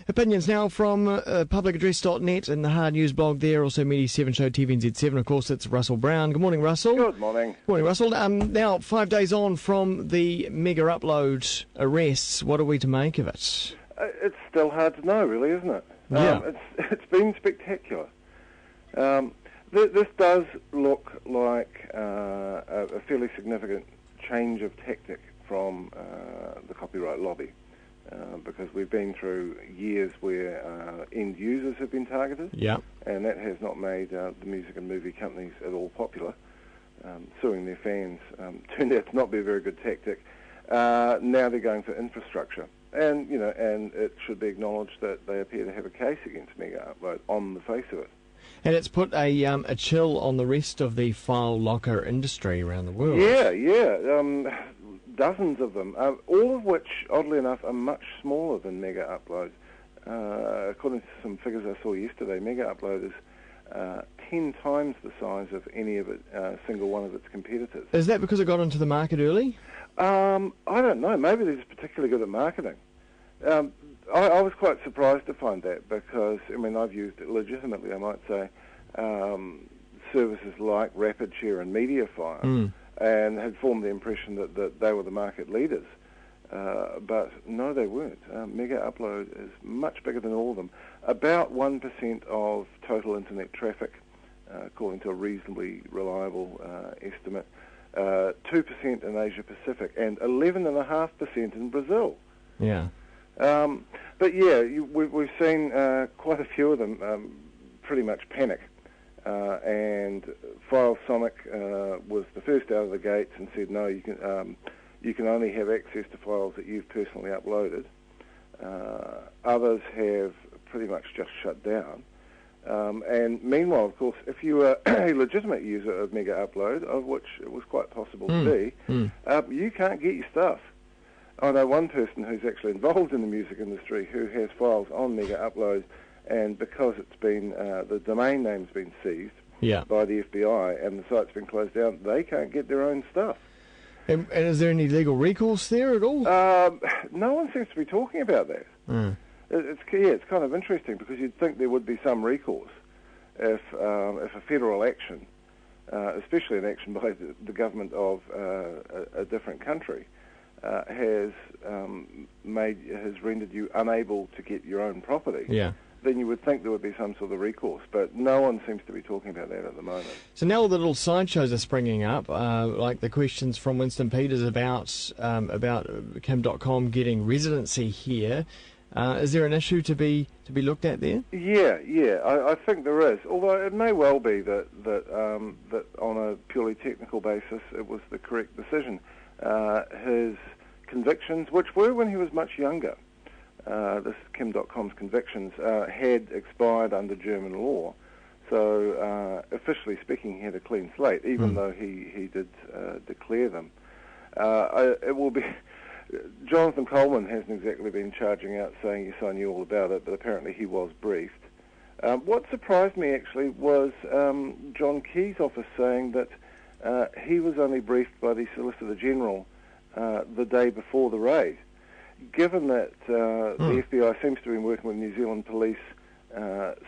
Opinions now from publicaddress.net and the Hard News blog there, also Media 7 Show TVNZ7. Of course, it's Russell Brown. Good morning, Russell. Good morning. Good morning, Russell. Now, 5 days on from the Megaupload arrests, what are we to make of it? It's still hard to know, really, isn't it? Yeah. It's been spectacular. This does look like a fairly significant change of tactic from the copyright lobby. Because we've been through years where end users have been targeted, and that has not made the music and movie companies at all popular. Suing their fans turned out to not be a very good tactic. Now they're going for infrastructure, and it should be acknowledged that they appear to have a case against Megaupload on the face of it. And it's put a chill on the rest of the file locker industry around the world. Yeah. Dozens of them, all of which, oddly enough, are much smaller than Megaupload. According to some figures I saw yesterday, Megaupload is 10 times the size of any of it, single one of its competitors. Is that because it got into the market early? I don't know. Maybe they're just particularly good at marketing. I was quite surprised to find that because, I've used it legitimately, I might say, services like RapidShare and MediaFire. And had formed the impression that they were the market leaders. But no, they weren't. Megaupload is much bigger than all of them. About 1% of total internet traffic, according to a reasonably reliable estimate, 2% in Asia Pacific, and 11.5% in Brazil. Yeah. But yeah, we've seen quite a few of them pretty much panic. And FileSonic was the first out of the gates and said, no, you can only have access to files that you've personally uploaded. Others have pretty much just shut down. And meanwhile, of course, if you are a legitimate user of Megaupload, of which it was quite possible to be, you can't get your stuff. I know one person who's actually involved in the music industry who has files on Megaupload, and because it's been the domain name's been seized by the FBI and the site's been closed down, they can't get their own stuff. And is there any legal recourse there at all? No one seems to be talking about that. It's kind of interesting because you'd think there would be some recourse if a federal action, especially an action by the government of a different country, has rendered you unable to get your own property. Yeah. Then you would think there would be some sort of recourse, but no one seems to be talking about that at the moment. So now all the little sideshows are springing up, like the questions from Winston Peters about Kim.com getting residency here. Is there an issue to be looked at there? Yeah, I think there is. Although it may well be that on a purely technical basis, it was the correct decision. His convictions, which were when he was much younger. This Kim.com's convictions had expired under German law, so officially speaking, he had a clean slate, even though he did declare them. It will be. Jonathan Coleman hasn't exactly been charging out saying, yes, I knew all about it, but apparently he was briefed. What surprised me actually was John Key's office saying that he was only briefed by the Solicitor General the day before the raid. Given that the FBI seems to have been working with New Zealand police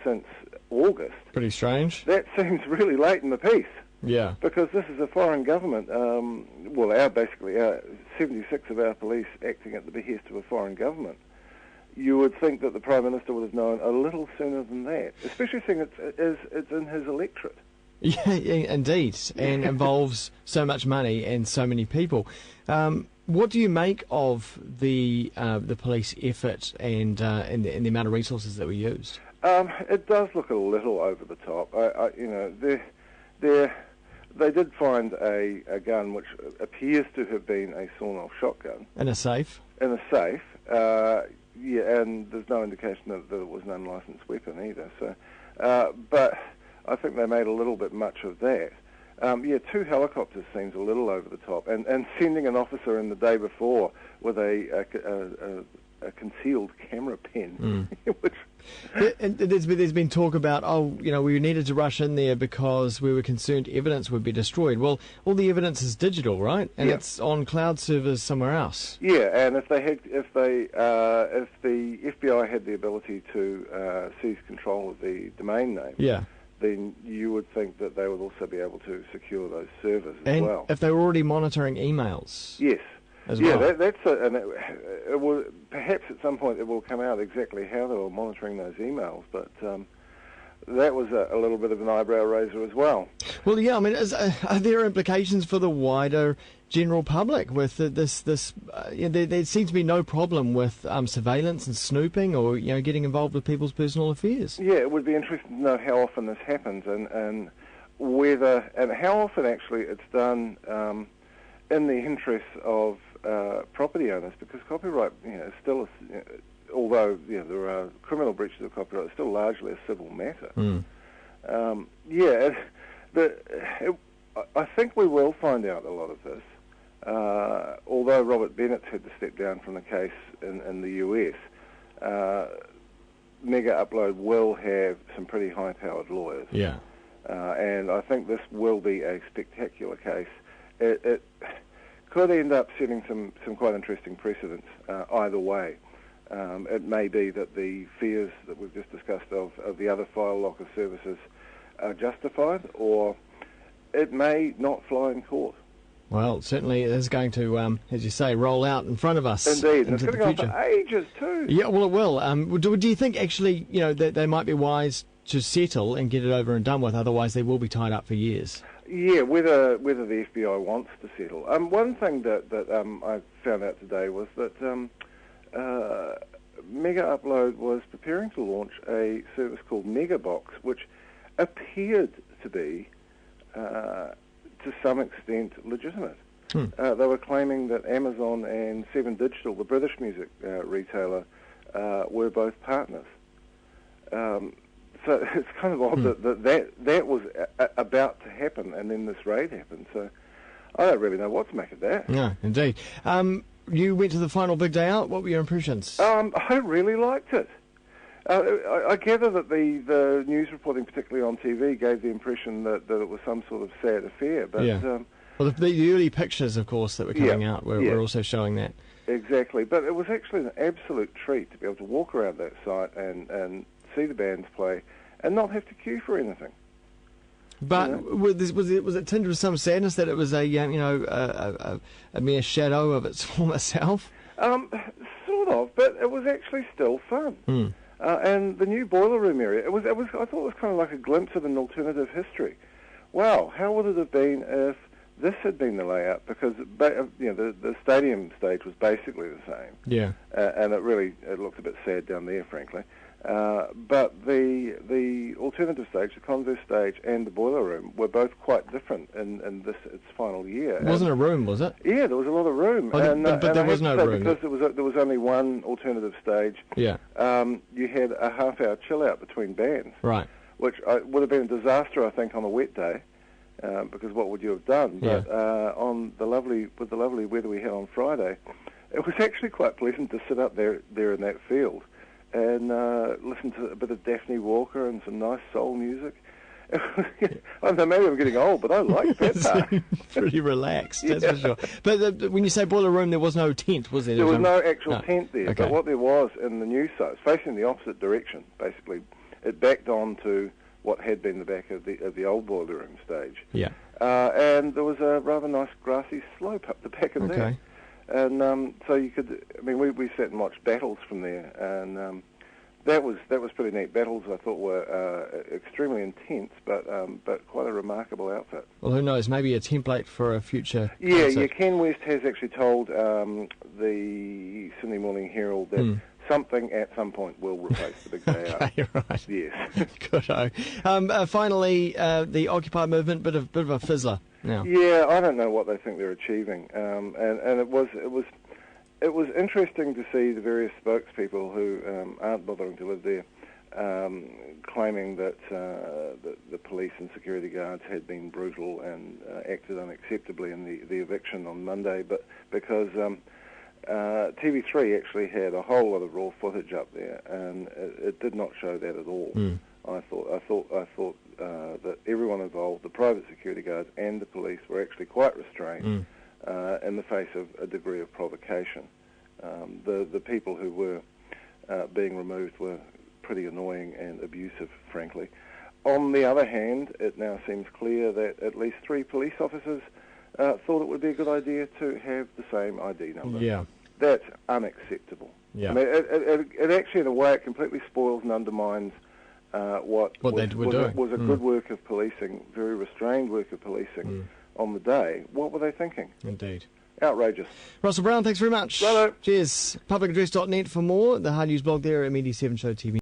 since August. Pretty strange. That seems really late in the piece. Yeah. Because this is a foreign government, 76 of our police acting at the behest of a foreign government. You would think that the Prime Minister would have known a little sooner than that, especially seeing it's in his electorate. Yeah, indeed, and involves so much money and so many people. What do you make of the police effort and the amount of resources that were used? It does look a little over the top. They did find a gun which appears to have been a sawn-off shotgun in a safe. In a safe, and there's no indication that it was an unlicensed weapon either. So, but I think they made a little bit much of that. 2 helicopters seems a little over the top, and sending an officer in the day before with a concealed camera pen, which There's been talk about, we needed to rush in there because we were concerned evidence would be destroyed. Well, all the evidence is digital, right? And it's on cloud servers somewhere else. Yeah, and if the FBI had the ability to seize control of the domain name, then you would think that they would also be able to secure those servers as well. And if they were already monitoring emails, yes. Well. It will, perhaps at some point it will come out exactly how they were monitoring those emails, but that was a little bit of an eyebrow raiser as well. Well, yeah, I mean, are there implications for the wider general public with this? There seems to be no problem with surveillance and snooping or getting involved with people's personal affairs. Yeah, it would be interesting to know how often this happens and whether and how often actually it's done in the interests of property owners, because copyright, is still, although there are criminal breaches of copyright, it's still largely a civil matter. I think we will find out a lot of this. Although Robert Bennett's had to step down from the case in the US, Megaupload will have some pretty high-powered lawyers. Yeah. And I think this will be a spectacular case. It could end up setting some quite interesting precedents either way. It may be that the fears that we've just discussed of the other file locker services are justified, or it may not fly in court. Well, certainly it is going to, as you say, roll out in front of us. Indeed, and it's going to go on for ages too. Yeah, well, it will. Do you think actually, that they might be wise to settle and get it over and done with? Otherwise, they will be tied up for years. Yeah, whether the FBI wants to settle. One thing that I found out today was that Megaupload was preparing to launch a service called Megabox, which appeared to be, to some extent, legitimate. They were claiming that Amazon and Seven Digital, the British music retailer, were both partners. So it's kind of odd that was about to happen, and then this raid happened. So I don't really know what to make of that. No, indeed. You went to the final big day out. What were your impressions? I really liked it. I gather that the news reporting, particularly on TV, gave the impression that it was some sort of sad affair. But well, the early pictures, of course, that were coming out were also showing that. Exactly. But it was actually an absolute treat to be able to walk around that site and see the bands play and not have to queue for anything. But was it tinged with some sadness that it was a mere shadow of its former self? Sort of, but it was actually still fun. And the new boiler room area, I thought it was kind of like a glimpse of an alternative history. Wow, how would it have been if this had been the layout? Because the stadium stage was basically the same. Yeah. And it looked a bit sad down there, frankly. But the alternative stage, the Converse stage, and the boiler room were both quite different in its final year. It wasn't a room, was it? Yeah, there was a lot of room. But there was no room. Because there was only one alternative stage. Yeah. You had a half-hour chill-out between bands. Right. Which would have been a disaster, I think, on a wet day. Because what would you have done? But with the lovely weather we had on Friday, it was actually quite pleasant to sit up there in that field and listen to a bit of Daphne Walker and some nice soul music. I don't know, maybe I'm getting old, but I like that part. Pretty relaxed, that's for sure. But when you say boiler room, there was no tent, was there? There was no actual tent there, but what there was in the new site, facing the opposite direction, basically, it backed onto what had been the back of the old boiler room stage. Yeah. And there was a rather nice grassy slope up the back of there. And so you could, we sat and watched battles from there, and that was pretty neat. Battles I thought were extremely intense, but quite a remarkable outfit. Well, who knows? Maybe a template for a future. Yeah. Ken West has actually told the Sydney Morning Herald that something at some point will replace the big day out. Okay, right. Yes. Good. Finally, the Occupy movement, bit of a fizzler now. Yeah, I don't know what they think they're achieving, and it was interesting to see the various spokespeople who aren't bothering to live there claiming that the police and security guards had been brutal and acted unacceptably in the eviction on Monday, but because TV3 actually had a whole lot of raw footage up there, and it did not show that at all. I thought that everyone involved, the private security guards and the police, were actually quite restrained in the face of a degree of provocation. The people who were being removed were pretty annoying and abusive, frankly. On the other hand, it now seems clear that at least 3 police officers thought it would be a good idea to have the same ID number. Yeah. That's unacceptable. Yeah. I mean, it actually, in a way, it completely spoils and undermines what they were doing. Was a good work of policing, very restrained work of policing on the day. What were they thinking? Indeed. Outrageous. Russell Brown, thanks very much. Righto. Cheers. Publicaddress.net for more. The Hard News blog there at Media 7 Show TV.